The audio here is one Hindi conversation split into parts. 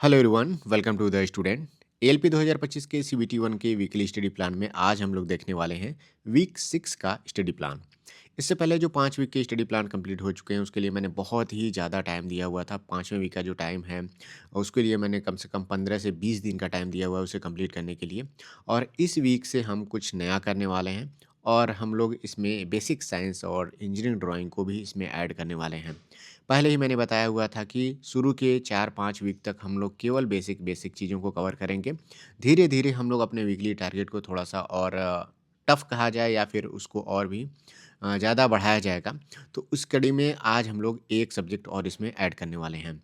Hello everyone, welcome to the student. ALP 2025 के सीबीटी 1 के वीकली स्टडी प्लान में आज हम लोग देखने वाले हैं वीक 6 का स्टडी प्लान। इससे पहले जो 5 वीक के स्टडी प्लान कंप्लीट हो चुके हैं उसके लिए मैंने बहुत ही ज़्यादा टाइम दिया हुआ था। 5वें वीक का जो टाइम है उसके लिए मैंने कम से कम 15 से 20 दिन का टाइम दिया हुआ है उसे कंप्लीट करने के लिए। और इस वीक से हम कुछ नया करने वाले हैं और हम लोग इसमें बेसिक साइंस और इंजीनियरिंग ड्राइंग को भी इसमें ऐड करने वाले हैं। पहले ही मैंने बताया हुआ था कि शुरू के 4-5 वीक तक हम लोग केवल बेसिक बेसिक चीज़ों को कवर करेंगे। धीरे-धीरे हम लोग अपने वीकली टारगेट को थोड़ा-सा और टफ़ कहा जाए या फिर उसको और भी ज़्यादा बढ़ाया जाएगा। तो उस कड़ी में आज हम लोग एक सब्जेक्ट और इसमें ऐड करने वाले हैं।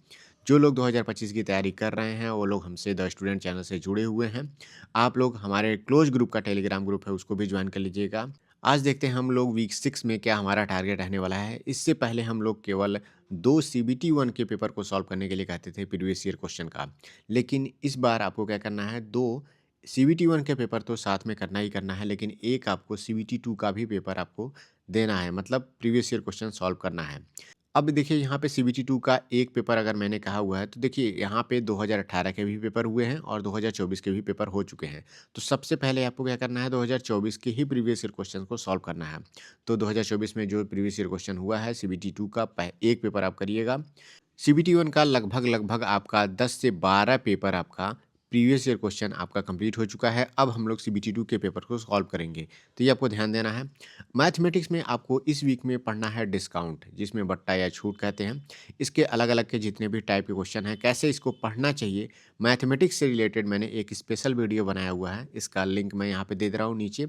जो लोग 2025 की तैयारी कर रहे हैं, वो लोग हमसे द स्टूडेंट चैनल से जुड़े हुए हैं। आप लोग हमारे क्लोज़ ग्रुप का टेलीग्राम ग्रुप है, उसको भी जॉइन कर लीजिएगा। आज देखते हैं हम लोग वीक 6 में क्या हमारा टारगेट रहने वाला है। इससे पहले हम लोग केवल 2 सीबीटी 1 के पेपर को सॉल्व करने के लिए कहते थे प्रीवियस ईयर क्वेश्चन का। लेकिन इस बार आपको क्या करना है, 2 सीबीटी 1 के पेपर तो साथ में करना ही करना है, लेकिन एक आपको सीबीटी 2 का भी पेपर आपको देना है, मतलब प्रीवियस ईयर क्वेश्चन सॉल्व करना है। अब देखिए यहाँ पे सीबीटी 2 का एक पेपर अगर मैंने कहा हुआ है, तो देखिए यहाँ पे 2018 के भी पेपर हुए हैं और 2024 के भी पेपर हो चुके हैं। तो सबसे पहले आपको क्या करना है, 2024 के ही प्रीवियस ईयर क्वेश्चन को सॉल्व करना है। तो 2024 में जो प्रीवियस ईयर क्वेश्चन हुआ है सीबीटी 2 का एक पेपर आप करिएगा। सीबीटी 1 का लगभग आपका 10 से 12 पेपर आपका प्रीवियस ईयर क्वेश्चन आपका कंप्लीट हो चुका है। अब हम लोग सीबीटी 2 के पेपर को सॉल्व करेंगे। तो ये आपको ध्यान देना है। मैथमेटिक्स में आपको इस वीक में पढ़ना है डिस्काउंट, जिसमें बट्टा या छूट कहते हैं। इसके अलग-अलग के जितने भी टाइप के क्वेश्चन हैं, कैसे इसको पढ़ना चाहिए, मैथमेटिक्स से रिलेटेड मैंने एक स्पेशल वीडियो बनाया हुआ है। इसका लिंक मैं यहाँ पे दे दे रहा हूँ नीचे,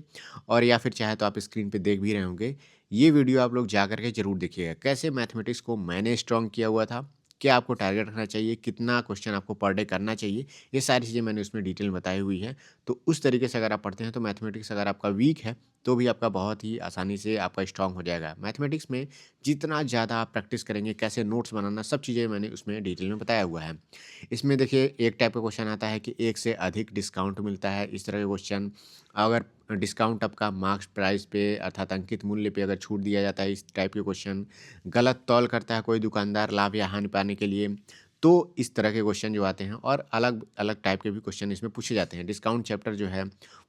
और या फिर चाहे तो आप स्क्रीन पे देख भी रहे होंगे। ये वीडियो आप लोग जा कर के ज़रूर देखिएगा। कैसे मैथमेटिक्स को मैंने स्ट्रॉन्ग किया हुआ था, क्या आपको टारगेट रखना चाहिए, कितना क्वेश्चन आपको पर डे करना चाहिए, ये सारी चीज़ें मैंने उसमें डिटेल में बताई हुई है। तो उस तरीके से अगर आप पढ़ते हैं तो मैथमेटिक्स अगर आपका वीक है, तो भी आपका बहुत ही आसानी से आपका स्ट्रॉन्ग हो जाएगा। मैथमेटिक्स में जितना ज़्यादा आप प्रैक्टिस करेंगे, कैसे नोट्स बनाना, सब चीज़ें मैंने उसमें डिटेल में बताया हुआ है। इसमें देखिए एक टाइप का क्वेश्चन आता है कि 1 से अधिक डिस्काउंट मिलता है। इस तरह के क्वेश्चन, अगर डिस्काउंट आपका मार्क्स प्राइस पे अर्थात अंकित मूल्य पे अगर छूट दिया जाता है, इस टाइप के क्वेश्चन, गलत तौल करता है कोई दुकानदार लाभ या हानि पाने के लिए, तो इस तरह के क्वेश्चन जो आते हैं, और अलग-अलग टाइप के भी क्वेश्चन इसमें पूछे जाते हैं। डिस्काउंट चैप्टर जो है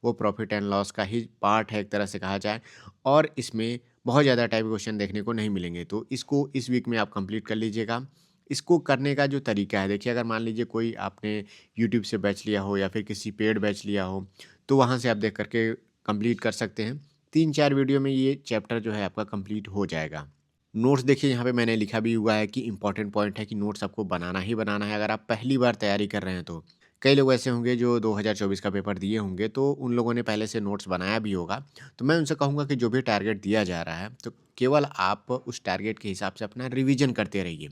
वो प्रॉफिट एंड लॉस का ही पार्ट है एक तरह से कहा जाए, और इसमें बहुत ज़्यादा टाइप के क्वेश्चन देखने को नहीं मिलेंगे। तो इसको इस वीक में आप कंप्लीट कर लीजिएगा। इसको करने का जो तरीका है, देखिए अगर मान लीजिए कोई आपने यूट्यूब से बैच लिया हो या फिर किसी पेड बैच लिया हो, तो वहाँ से आप देख कर के कंप्लीट कर सकते हैं। 3-4 वीडियो में ये चैप्टर जो है आपका कंप्लीट हो जाएगा। नोट्स देखिए यहाँ पे मैंने लिखा भी हुआ है कि इम्पोर्टेंट पॉइंट है कि नोट्स आपको बनाना ही बनाना है अगर आप पहली बार तैयारी कर रहे हैं तो। कई लोग ऐसे होंगे जो 2024 का पेपर दिए होंगे, तो उन लोगों ने पहले से नोट्स बनाया भी होगा। तो मैं उनसे कहूँगा कि जो भी टारगेट दिया जा रहा है, तो केवल आप उस टारगेट के हिसाब से अपना रिवीजन करते रहिए।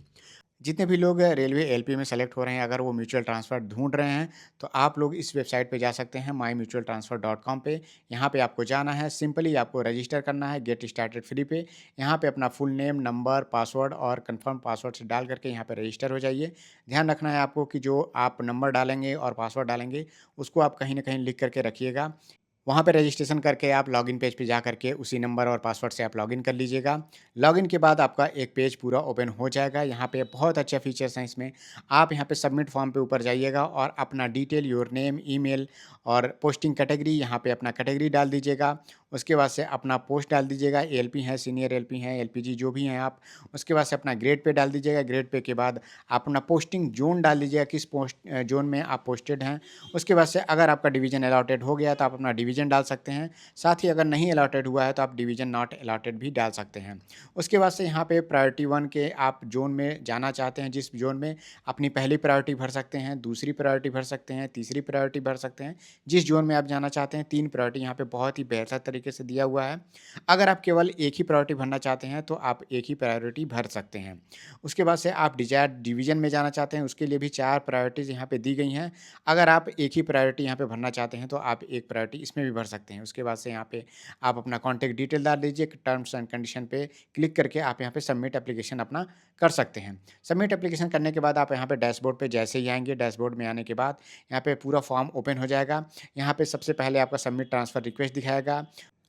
जितने भी लोग रेलवे एलपी में सेलेक्ट हो रहे हैं, अगर वो म्यूचुअल ट्रांसफ़र ढूँढ रहे हैं, तो आप लोग इस वेबसाइट पे जा सकते हैं mymutualtransfer.com पे। यहाँ पे आपको जाना है, सिंपली आपको रजिस्टर करना है गेट स्टार्टेड फ्री पे। यहाँ पे अपना फुल नेम, नंबर, पासवर्ड और कन्फर्म पासवर्ड से डाल करके यहाँ पे रजिस्टर हो जाइए। ध्यान रखना है आपको कि जो आप नंबर डालेंगे और पासवर्ड डालेंगे, उसको आप कहीं न कहीं लिख कर के रखिएगा। वहाँ पे रजिस्ट्रेशन करके आप लॉगिन पेज पे जा करके उसी नंबर और पासवर्ड से आप लॉगिन कर लीजिएगा। लॉगिन के बाद आपका एक पेज पूरा ओपन हो जाएगा। यहाँ पे बहुत अच्छे फीचर्स हैं इसमें। आप यहाँ पे सबमिट फॉर्म पे ऊपर जाइएगा और अपना डिटेल, योर नेम, ईमेल और पोस्टिंग कैटेगरी, यहाँ पे अपना कैटेगरी डाल दीजिएगा। उसके बाद से अपना पोस्ट डाल दीजिएगा, एएलपी हैं, सीनियर एलपी हैं, एलपीजी जो भी हैं आप। उसके बाद से अपना ग्रेड पे डाल दीजिएगा। ग्रेड पे के बाद अपना पोस्टिंग ज़ोन डाल दीजिएगा, किस ज़ोन में आप पोस्टेड हैं। उसके बाद से अगर आपका डिवीज़न अलॉटेड हो गया तो आप अपना डिवीज़न डाल सकते हैं। साथ ही अगर नहीं अलॉटेड हुआ है तो आप डिवीज़न नॉट अलॉटेड भी डाल सकते हैं। उसके बाद से यहाँ पे प्रायोरिटी 1 के आप ज़ोन में जाना चाहते हैं, जिस ज़ोन में अपनी पहली प्रायोरिटी भर सकते हैं, दूसरी प्रायोरिटी भर सकते हैं, तीसरी प्रायोरिटी भर सकते हैं। जिस ज़ोन में आप जाना चाहते हैं, 3 प्रायोरिटी यहाँ पे बहुत ही बेहतर तरीके से दिया हुआ है। अगर आप केवल एक ही प्रायोरिटी भरना चाहते हैं तो आप एक ही प्रायोरिटी भर सकते हैं। उसके बाद से आप डिज़ायर्ड डिवीज़न में जाना चाहते हैं, उसके लिए भी 4 प्रायोरिटीज़ यहाँ पे दी गई हैं। अगर आप एक ही प्रायोरिटी यहाँ पे भरना चाहते हैं तो आप एक प्रायोरिटी इसमें भी भर सकते हैं। उसके बाद से यहाँ पे आप अपना कॉन्टैक्ट डिटेल डाल दीजिए, टर्म्स एंड कंडीशन पे क्लिक करके आप यहाँ पे सबमिट एप्लीकेशन अपना कर सकते हैं। सबमिट एप्लीकेशन करने के बाद आप यहाँ पे डैशबोर्ड पे जैसे ही आएँगे, डैशबोर्ड में आने के बाद यहाँ पे पूरा फॉर्म ओपन हो जाएगा। यहाँ पे सबसे पहले आपका सबमिट ट्रांसफ़र रिक्वेस्ट दिखाएगा।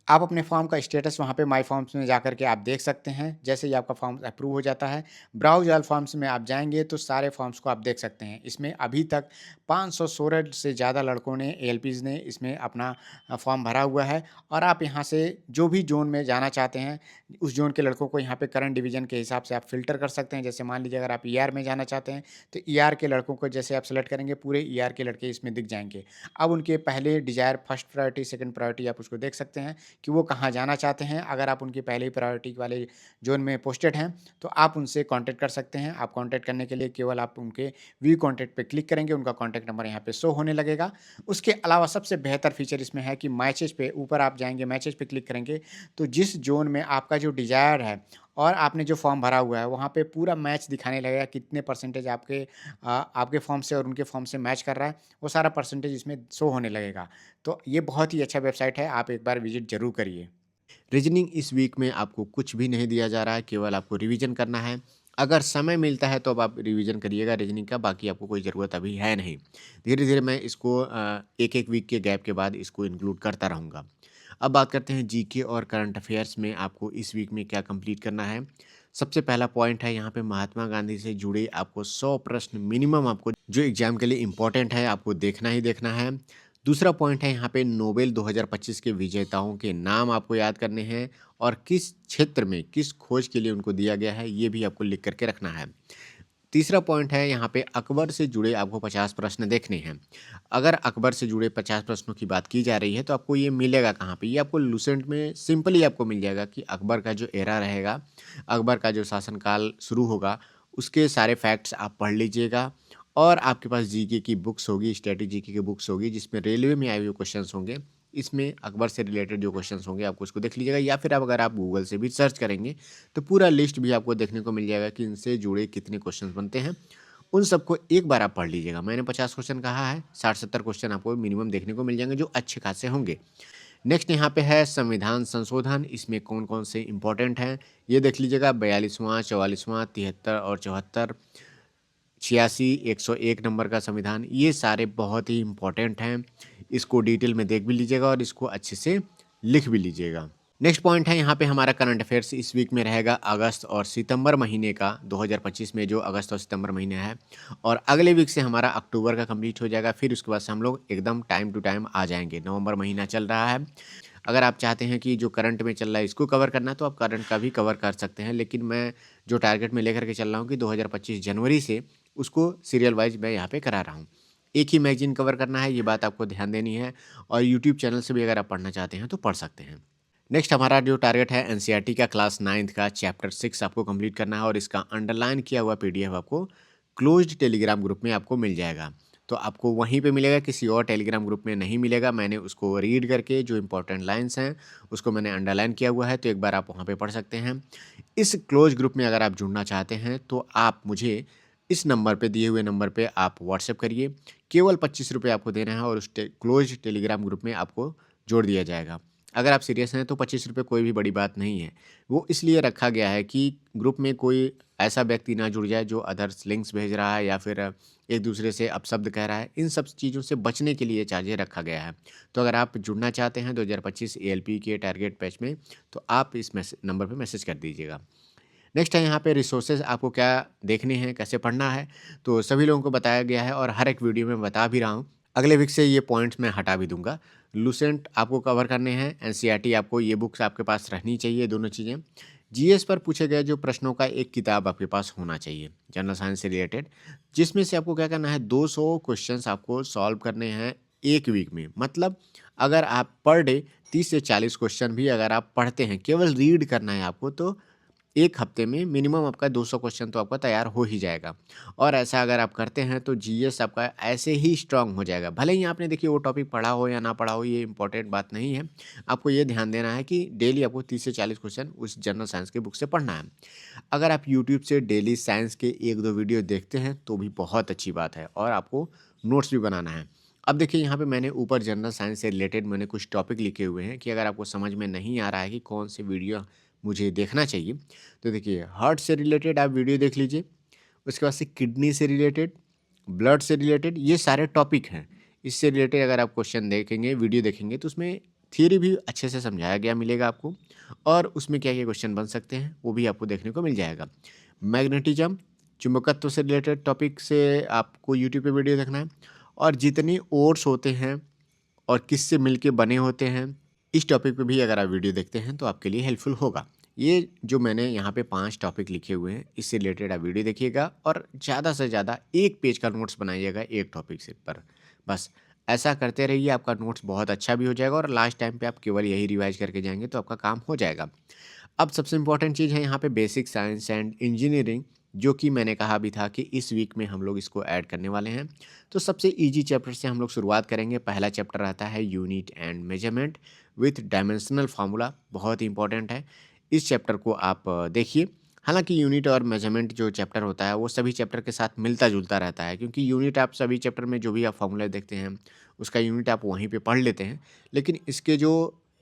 आप अपने फॉर्म का स्टेटस वहाँ पे माय फॉर्म्स में जाकर के आप देख सकते हैं। जैसे ही आपका फॉर्म अप्रूव हो जाता है, ब्राउज़ ऑल फॉर्म्स में आप जाएँगे तो सारे फॉर्म्स को आप देख सकते हैं। इसमें अभी तक 516 से ज़्यादा लड़कों ने एएलपीज़ ने इसमें अपना फॉर्म भरा हुआ है और आप यहाँ से जो भी ज़ोन में जाना चाहते हैं, उस ज़ोन के लड़कों को यहाँ पे करंट डिवीज़न के हिसाब से आप फ़िल्टर कर सकते हैं। जैसे मान लीजिए अगर आप ईआर में जाना चाहते हैं, तो ईआर के लड़कों को जैसे आप सेलेक्ट करेंगे, पूरे ईआर के लड़के इसमें दिख जाएँगे। अब उनके पहले desire first priority, second priority आप उसको देख सकते हैं कि वो कहाँ जाना चाहते हैं। अगर आप उनकी पहले ही प्रायोरिटी वाले ज़ोन में पोस्टेड हैं, तो आप उनसे कॉन्टैक्ट कर सकते हैं। आप कॉन्टैक्ट करने के लिए केवल आप उनके व्यू कॉन्टैक्ट पे क्लिक करेंगे, उनका कॉन्टैक्ट नंबर यहाँ पे शो होने लगेगा। उसके अलावा सबसे बेहतर फीचर इसमें है कि मैचेज़ पे ऊपर आप जाएँगे, मैचेज़ पे क्लिक करेंगे, तो जिस ज़ोन में आपका जो डिज़ायर है और आपने जो फॉर्म भरा हुआ है, वहाँ पे पूरा मैच दिखाने लगेगा, कितने परसेंटेज आपके फॉर्म से और उनके फॉर्म से मैच कर रहा है, वो सारा परसेंटेज इसमें शो होने लगेगा। तो ये बहुत ही अच्छा वेबसाइट है, आप एक बार विज़िट ज़रूर करिए। रीजनिंग इस वीक में आपको कुछ भी नहीं दिया जा रहा है, केवल आपको रिवीजन करना है। अगर समय मिलता है तो अब आप रिवीजन करिएगा रीजनिंग का, बाकी आपको कोई ज़रूरत अभी है नहीं। धीरे-धीरे मैं इसको एक-एक वीक के गैप के बाद इसको इंक्लूड करता रहूँगा। अब बात करते हैं जीके और करंट अफेयर्स में आपको इस वीक में क्या कंप्लीट करना है। सबसे पहला पॉइंट है यहाँ पे महात्मा गांधी से जुड़े आपको 100 प्रश्न मिनिमम आपको जो एग्ज़ाम के लिए इम्पोर्टेंट है, आपको देखना ही देखना है। दूसरा पॉइंट है यहाँ पे नोबेल 2025 के विजेताओं के नाम आपको याद करने हैं और किस क्षेत्र में, किस खोज के लिए उनको दिया गया है, ये भी आपको लिख करके रखना है। तीसरा पॉइंट है यहाँ पे अकबर से जुड़े आपको 50 प्रश्न देखने हैं। अगर अकबर से जुड़े 50 प्रश्नों की बात की जा रही है तो आपको ये मिलेगा कहाँ पे? ये आपको लुसेंट में सिंपली आपको मिल जाएगा कि अकबर का जो एरा रहेगा, अकबर का जो शासनकाल शुरू होगा, उसके सारे फैक्ट्स आप पढ़ लीजिएगा और आपके पास जीके की बुक्स होगी, स्टैटिक जीके की बुक्स होगी जिसमें रेलवे में आए हुए क्वेश्चंस होंगे। इसमें अकबर से रिलेटेड जो क्वेश्चंस होंगे आपको उसको देख लीजिएगा या फिर अगर आप गूगल से भी सर्च करेंगे तो पूरा लिस्ट भी आपको देखने को मिल जाएगा कि इनसे जुड़े कितने क्वेश्चंस बनते हैं। उन सबको एक बार आप पढ़ लीजिएगा। मैंने 50 क्वेश्चन कहा है, 60-70 क्वेश्चन आपको मिनिमम देखने को मिल जाएँगे जो अच्छे खासे होंगे। नेक्स्ट यहाँ पे है संविधान संशोधन, इसमें कौन-कौन से इम्पोर्टेंट हैं, ये देख लीजिएगा 42वां, 44वां, 73 और 74, 86, 101 नंबर का संविधान, ये सारे बहुत ही इम्पोर्टेंट हैं। इसको डिटेल में देख भी लीजिएगा और इसको अच्छे से लिख भी लीजिएगा। नेक्स्ट पॉइंट है यहाँ पे हमारा करंट अफेयर्स इस वीक में रहेगा अगस्त और सितंबर महीने का 2025 में जो अगस्त और सितंबर महीने है और अगले वीक से हमारा अक्टूबर का कंप्लीट हो जाएगा। फिर उसके बाद से हम लोग एकदम टाइम टू टाइम आ जाएंगे। नवंबर महीना चल रहा है। अगर आप चाहते हैं कि जो करंट में चल रहा है इसको कवर करना है तो आप करंट का भी कवर कर सकते हैं, लेकिन मैं जो टारगेट में लेकर के चल रहा हूँ कि 2025 जनवरी से उसको सीरियल वाइज मैं यहाँ पे करा रहा हूँ। एक ही मैगजीन कवर करना है, ये बात आपको ध्यान देनी है और यूट्यूब चैनल से भी अगर आप पढ़ना चाहते हैं तो पढ़ सकते हैं। नेक्स्ट हमारा जो टारगेट है एनसीईआरटी का क्लास 9th का चैप्टर 6 आपको कंप्लीट करना है और इसका अंडरलाइन किया हुआ पीडीएफ आपको क्लोज्ड टेलीग्राम ग्रुप में आपको मिल जाएगा। तो आपको वहीं पे मिलेगा, किसी और टेलीग्राम ग्रुप में नहीं मिलेगा। मैंने उसको रीड करके जो इंपॉर्टेंट लाइन्स हैं उसको मैंने अंडरलाइन किया हुआ है, तो एक बार आप वहाँ पे पढ़ सकते हैं। इस क्लोज ग्रुप में अगर आप जुड़ना चाहते हैं तो आप मुझे इस नंबर पे, दिए हुए नंबर पे आप व्हाट्सएप करिए। केवल 25 रुपये आपको देना है और उस क्लोज टेलीग्राम ग्रुप में आपको जोड़ दिया जाएगा। अगर आप सीरियस हैं तो 25 रुपये कोई भी बड़ी बात नहीं है। वो इसलिए रखा गया है कि ग्रुप में कोई ऐसा व्यक्ति ना जुड़ जाए जो अदर्स लिंक्स भेज रहा है या फिर एक दूसरे से अपशब्द कह रहा है। इन सब चीज़ों से बचने के लिए चार्जेस रखा गया है। तो अगर आप जुड़ना चाहते हैं 2025 एएलपी के टारगेट बैच में तो आप इस नंबर पे मैसेज कर दीजिएगा। नेक्स्ट है यहाँ पे रिसोर्सेज आपको क्या देखने हैं, कैसे पढ़ना है, तो सभी लोगों को बताया गया है और हर एक वीडियो में बता भी रहा हूँ। अगले वीक से ये पॉइंट्स मैं हटा भी दूंगा। लुसेंट आपको कवर करने हैं, एनसीईआरटी आपको, ये बुक्स आपके पास रहनी चाहिए दोनों चीज़ें। जीएस पर पूछे गए जो प्रश्नों का एक किताब आपके पास होना चाहिए जनरल साइंस से रिलेटेड, जिसमें से आपको क्या करना है 200 क्वेश्चंस आपको सॉल्व करने हैं एक वीक में। मतलब अगर आप पर डे 30 से 40 क्वेश्चन भी अगर आप पढ़ते हैं, केवल रीड करना है आपको, तो एक हफ्ते में मिनिमम आपका 200 क्वेश्चन तो आपका तैयार हो ही जाएगा। और ऐसा अगर आप करते हैं तो जीएस आपका ऐसे ही स्ट्रांग हो जाएगा। भले ही आपने देखिए वो टॉपिक पढ़ा हो या ना पढ़ा हो, ये इंपॉर्टेंट बात नहीं है। आपको ये ध्यान देना है कि डेली आपको 30 से 40 क्वेश्चन उस जनरल साइंस की बुक से पढ़ना है। अगर आप यूट्यूब से डेली साइंस के 1-2 वीडियो देखते हैं तो भी बहुत अच्छी बात है और आपको नोट्स भी बनाना है। अब देखिए यहाँ पे मैंने ऊपर जनरल साइंस से रिलेटेड मैंने कुछ टॉपिक लिखे हुए हैं कि अगर आपको समझ में नहीं आ रहा है कि कौन से वीडियो मुझे देखना चाहिए, तो देखिए हार्ट से रिलेटेड आप वीडियो देख लीजिए। उसके बाद से किडनी से रिलेटेड, ब्लड से रिलेटेड, ये सारे टॉपिक हैं। इससे रिलेटेड अगर आप क्वेश्चन देखेंगे, वीडियो देखेंगे तो उसमें थियरी भी अच्छे से समझाया गया मिलेगा आपको और उसमें क्या-क्या क्वेश्चन बन सकते हैं, वो भी आपको देखने को मिल जाएगा। मैग्नेटिज़्म, चुंबकत्व से रिलेटेड टॉपिक से आपको यूट्यूब पे वीडियो देखना है और जितने ओर्स होते हैं और किससे मिलके बने होते हैं, इस टॉपिक पे भी अगर आप वीडियो देखते हैं तो आपके लिए हेल्पफुल होगा। ये जो मैंने यहाँ पे 5 टॉपिक लिखे हुए हैं, इससे रिलेटेड आप वीडियो देखिएगा और ज़्यादा से ज़्यादा 1 पेज का नोट्स बनाइएगा एक टॉपिक से पर। बस ऐसा करते रहिए, आपका नोट्स बहुत अच्छा भी हो जाएगा और लास्ट टाइम पे आप केवल यही रिवाइज़ करके जाएँगे तो आपका काम हो जाएगा। अब सबसे इम्पोर्टेंट चीज़ है यहाँ पे बेसिक साइंस एंड इंजीनियरिंग, जो कि मैंने कहा भी था कि इस वीक में हम लोग इसको ऐड करने वाले हैं। तो सबसे ईज़ी चैप्टर से हम लोग शुरुआत करेंगे। पहला चैप्टर रहता है unit and measurement with dimensional formula, बहुत ही इंपॉर्टेंट है। इस चैप्टर को आप देखिए। हालाँकि यूनिट और मेजरमेंट जो चैप्टर होता है वो सभी चैप्टर के साथ मिलता-जुलता रहता है, क्योंकि यूनिट आप सभी चैप्टर में जो भी आप फार्मूला देखते हैं, उसका यूनिट आप वहीं पे पढ़ लेते हैं। लेकिन इसके जो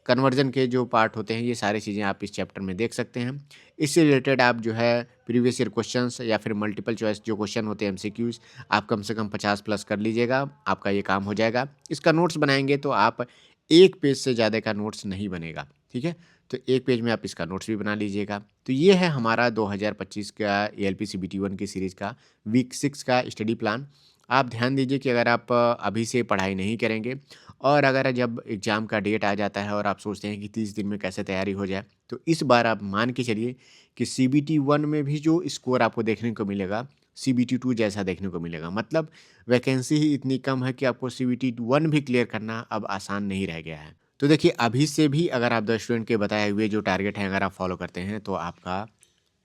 कन्वर्जन के जो पार्ट होते हैं, ये सारी चीज़ें आप इस चैप्टर में देख सकते हैं। इससे रिलेटेड आप जो है प्रीवियस ईयर क्वेश्चंस या फिर मल्टीपल चॉइस जो क्वेश्चन होते हैं एमसीक्यूज़, आप कम से कम 50 प्लस कर लीजिएगा, आपका ये काम हो जाएगा। इसका नोट्स बनाएँगे तो आप 1 पेज से ज़्यादा का नोट्स नहीं बनेगा, ठीक है? तो 1 पेज में आप इसका नोट्स भी बना लीजिएगा। तो ये है हमारा 2025 का एएलपी सीबीटी 1 की सीरीज़ का वीक 6 का स्टडी प्लान। आप ध्यान दीजिए कि अगर आप अभी से पढ़ाई नहीं करेंगे और अगर जब एग्ज़ाम का डेट आ जाता है और आप सोचते हैं कि 30 दिन में कैसे तैयारी हो जाए, तो इस बार आप मान के चलिए कि सीबीटी 1 में भी जो स्कोर आपको देखने को मिलेगा, सीबीटी 2 जैसा देखने को मिलेगा। मतलब वैकेंसी ही इतनी कम है कि आपको सीबीटी 1 भी क्लियर करना अब आसान नहीं रह गया है। तो देखिए, अभी से भी अगर आप 10 स्टूडेंट के बताए हुए जो टारगेट हैं अगर आप फॉलो करते हैं, तो आपका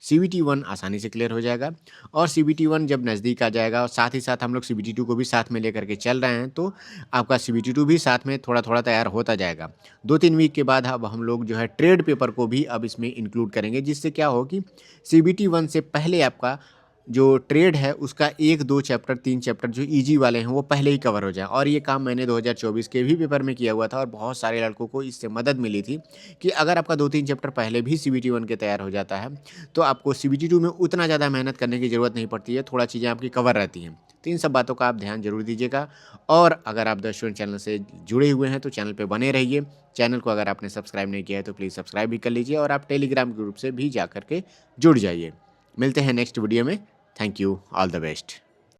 सीबीटी 1 आसानी से क्लियर हो जाएगा। और सीबीटी 1 जब नज़दीक आ जाएगा और साथ ही साथ हम लोग सीबीटी 2 को भी साथ में लेकर के चल रहे हैं, तो आपका सीबीटी 2 भी साथ में थोड़ा-थोड़ा तैयार होता जाएगा। 2-3 वीक के बाद अब हम लोग जो है ट्रेड पेपर को भी अब इसमें इंक्लूड करेंगे, जिससे क्या हो कि सीबीटी 1 से पहले आपका जो ट्रेड है उसका 1-2 चैप्टर 3 चैप्टर जो ईज़ी वाले हैं वो पहले ही कवर हो जाएँ। और ये काम मैंने 2024 के भी पेपर में किया हुआ था और बहुत सारे लड़कों को इससे मदद मिली थी कि अगर आपका 2-3 चैप्टर पहले भी सीबीटी 1 के तैयार हो जाता है, तो आपको सीबीटी 2 में उतना ज़्यादा मेहनत करने की ज़रूरत नहीं पड़ती है, थोड़ा चीज़ें आपकी कवर रहती हैं। तो इन सब बातों का आप ध्यान ज़रूर दीजिएगा। और अगर आप द स्टूडेंट चैनल से जुड़े हुए हैं तो चैनल पे बने रहिए। चैनल को अगर आपने सब्सक्राइब नहीं किया है तो प्लीज़ सब्सक्राइब भी कर लीजिए और आप टेलीग्राम ग्रुप से भी जा कर के जुड़ जाइए। मिलते हैं नेक्स्ट वीडियो में। Thank you, all the best.